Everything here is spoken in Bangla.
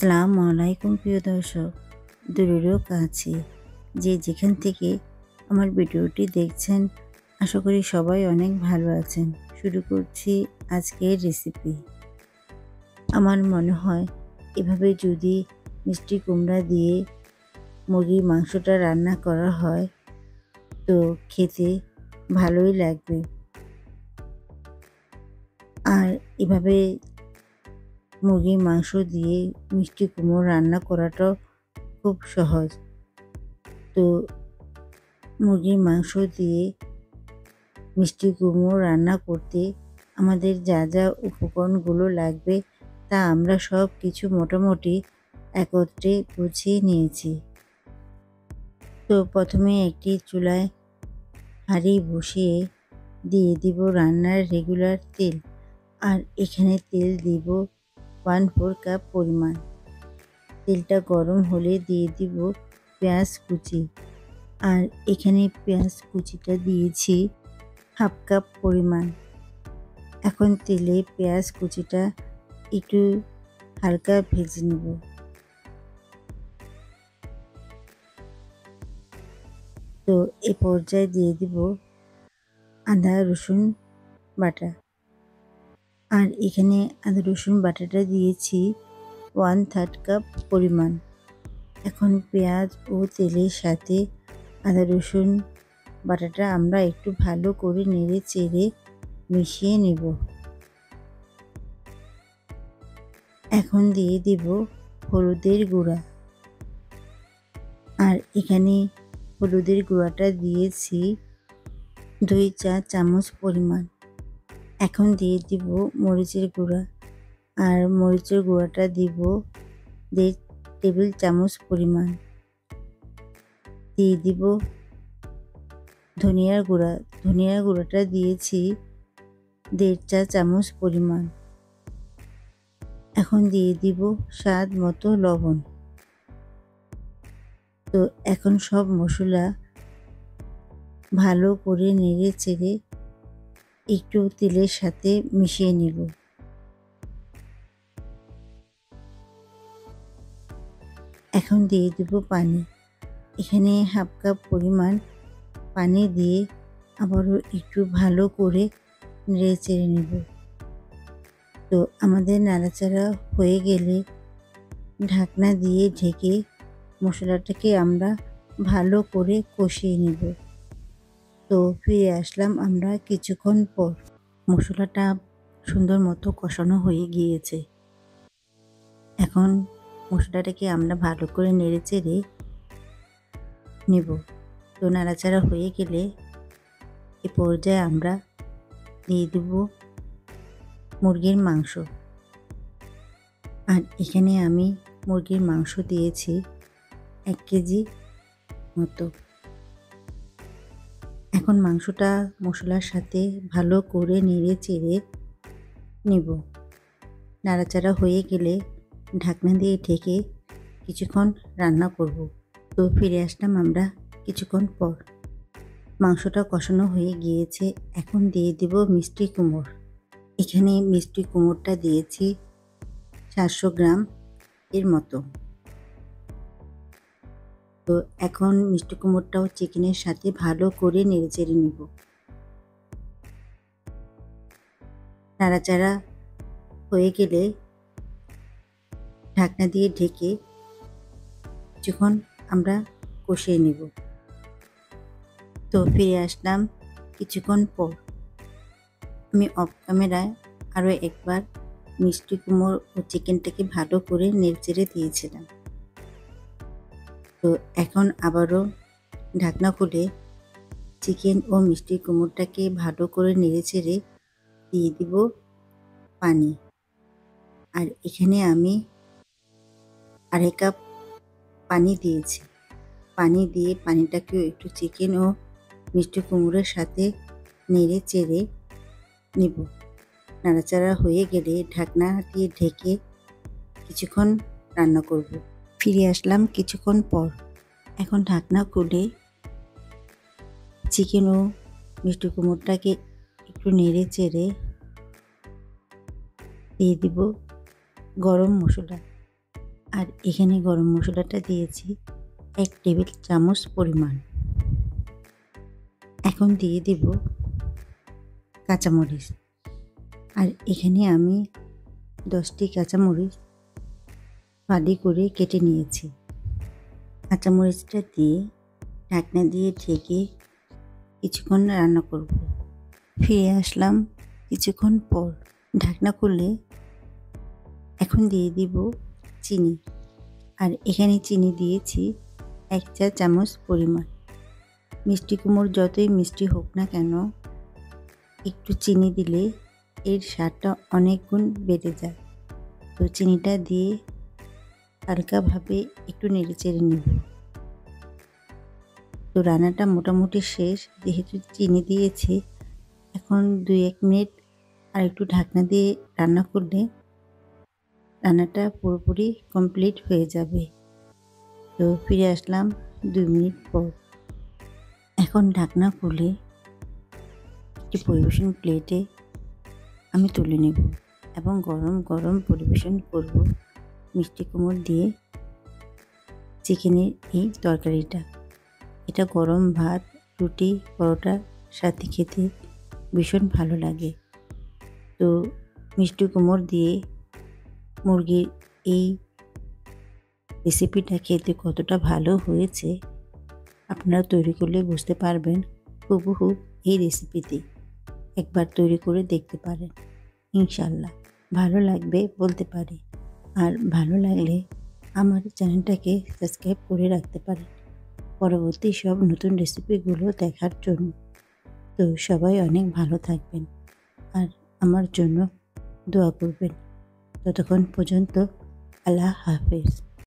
আসসালামু আলাইকুম প্রিয় দর্শক, দূরেরও কাছে যে যেখান থেকে আমার ভিডিওটি দেখছেন, আশা করি সবাই অনেক ভালো আছেন। শুরু করছি আজকের রেসিপি। আমার মনে হয় এভাবে যদি মিষ্টি কুমড়া দিয়ে মুরগির মাংসটা রান্না করা হয় তো খেতে ভালোই লাগবে। আর এভাবে মুরগির মাংস দিয়ে মিষ্টি কুমড়ো রান্না করাটাও খুব সহজ। তো মুরগির মাংস দিয়ে মিষ্টি কুমড়ো রান্না করতে আমাদের যা যা উপকরণগুলো লাগবে তা আমরা সব কিছু মোটামুটি একত্রে গুছিয়ে নিয়েছি। তো প্রথমে একটি চুলায় হাঁড়ি বসিয়ে দিয়ে দিব রান্নার রেগুলার তেল, আর এখানে তেল দিব 1/4 কাপ পরিমাণ। তেলটা গরম হলে দিয়ে দিব পেঁয়াজ কুচি, আর এখানে পেঁয়াজ কুচিটা দিয়েছি 1/2 কাপ পরিমাণ। এখন তেলে পেঁয়াজ কুচিটা একটু হালকা ভেজে নেব। তো এ পর্যায়ে দিয়ে দিব আদা রসুন বাটা, আর এখানে আদা রসুন বাটাটা দিয়েছি 1/3 কাপ পরিমাণ। এখন পেঁয়াজ ও তেলের সাথে আদা রসুন বাটাটা আমরা একটু ভালো করে নেড়ে চেড়ে মিশিয়ে নেব। এখন দিয়ে দিব হলুদের গুঁড়া, আর এখানে হলুদের গুঁড়াটা দিয়েছি 2 চা চামচ পরিমাণ। এখন দিয়ে দিব মরিচের গুঁড়া, আর মরিচের গুঁড়াটা দিব 1.5 টেবিল চামচ পরিমাণ। দিয়ে দিব ধনিয়ার গুঁড়া, ধনিয়ার গুঁড়াটা দিয়েছি 1.5 চা চামচ পরিমাণ। এখন দিয়ে দিব স্বাদ মতো লবণ। তো এখন সব মশলা ভালো করে নেড়ে চেড়ে একটু তেলের সাথে মিশিয়ে নেব। এখন দিয়ে দেব পানি। এখানে 1/2 কাপ পরিমাণ পানি দিয়ে আবারও একটু ভালো করে নেড়ে চেড়ে নেব। তো আমাদের নাড়াচাড়া হয়ে গেলে ঢাকনা দিয়ে ঢেকে মশলাটাকে আমরা ভালো করে কষিয়ে নেব। তো ফিরে আসলাম আমরা কিছুক্ষণ পর। মশলাটা সুন্দর মতো কষানো হয়ে গিয়েছে। এখন মশলাটাকে আমরা ভালো করে নেড়ে চেড়ে নেব। তো নাড়াচাড়া হয়ে গেলে এ পর্যায়ে আমরা দিয়ে দেব মুরগির মাংস, আর এখানে আমি মুরগির মাংস দিয়েছি 1 কেজি মতো। এখন মাংসটা মশলার সাথে ভালো করে নেড়ে চেড়ে নেব। নাড়াচাড়া হয়ে গেলে ঢাকনা দিয়ে ঢেকে কিছুক্ষণ রান্না করব। তো ফিরে আসলাম আমরা কিছুক্ষণ পর। মাংসটা কষানো হয়ে গিয়েছে। এখন দিয়ে দেব মিষ্টি কুমড়। এখানে মিষ্টি কুমড়টা দিয়েছি 700 গ্রাম এর মতো। তো এখন মিষ্টি কুমড়টাও চিকেনের সাথে ভালো করে নেড়েচেড়ে নেব। নাড়াচাড়া হয়ে গেলে ঢাকনা দিয়ে ঢেকে কিছুক্ষণ আমরা কষিয়ে নেব। তো ফিরে আসলাম কিছুক্ষণ পর। আমি অফ ক্যামেরায় আরও একবার মিষ্টি কুমড়ো ও চিকেনটাকে ভালো করে নেড়েচেড়ে দিয়েছিলাম। তো এখন আবারও ঢাকনা খুলে চিকেন ও মিষ্টি কুমড়োটাকে ভালো করে নেড়েচেড়ে দিয়ে দিব পানি। আর এখানে আমি 2.5 কাপ পানি দিয়েছি। পানি দিয়ে পানিটাকেও একটু চিকেন ও মিষ্টি কুমড়োর সাথে নেড়ে চেড়ে নেব। নাড়াচাড়া হয়ে গেলে ঢাকনা দিয়ে ঢেকে কিছুক্ষণ রান্না করব। ফিরে আসলাম কিছুক্ষণ পর। এখন ঢাকনা খুলে চিকেন ও মিষ্টি কুমড়োটাকে একটু নেড়ে চেড়ে দিয়ে দিব গরম মশলা। আর এখানে গরম মশলাটা দিয়েছি 1 টেবিল চামচ পরিমাণ। এখন দিয়ে দেব কাঁচামরিচ। আর এখানে আমি 10টি কাঁচামরিচ ফালি করে কেটে নিয়েছি। কাঁচামরিচটা দিয়ে ঢাকনা দিয়ে ঢেকে কিছুক্ষণ রান্না করব। ফিরে আসলাম কিছুক্ষণ পর। ঢাকনা খুলে এখন দিয়ে দিব চিনি। আর এখানে চিনি দিয়েছি 1 চা চামচ পরিমাণ। মিষ্টি কুমড় যতই মিষ্টি হোক না কেন, একটু চিনি দিলে এর স্বাদটা অনেক গুণ বেড়ে যায়। তো চিনিটা দিয়ে হালকাভাবে একটু নেড়েচেড়ে নেব। তো রান্নাটা মোটামুটি শেষ। যেহেতু চিনি দিয়েছি, এখন 2-1 মিনিট আর একটু ঢাকনা দিয়ে রান্না করলে রান্নাটা পুরোপুরি কমপ্লিট হয়ে যাবে। তো ফিরে আসলাম 2 মিনিট পর। এখন ঢাকনা খুলে একটি পরিবেশন প্লেটে আমি তুলে নেব এবং গরম গরম পরিবেশন করব মিষ্টি কুমড় দিয়ে চিকেনের এই তরকারিটা। এটা গরম ভাত, রুটি, পরোটার সাথে খেতে ভীষণ ভালো লাগে। তো মিষ্টি কুমড় দিয়ে মুরগির এই রেসিপিটা খেতে কতটা ভালো হয়েছে আপনারা তৈরি করলে বুঝতে পারবেন। হুবহু এই রেসিপিতে একবার তৈরি করে দেখতে পারেন, ইনশাল্লাহ ভালো লাগবে বলতে পারি। আর ভালো লাগলে আমার চ্যানেলটাকে সাবস্ক্রাইব করে রাখতে পারেন পরবর্তী সব নতুন রেসিপিগুলো দেখার জন্য। তো সবাই অনেক ভালো থাকবেন আর আমার জন্য দোয়া করবেন। ততক্ষণ পর্যন্ত আল্লাহ হাফেজ।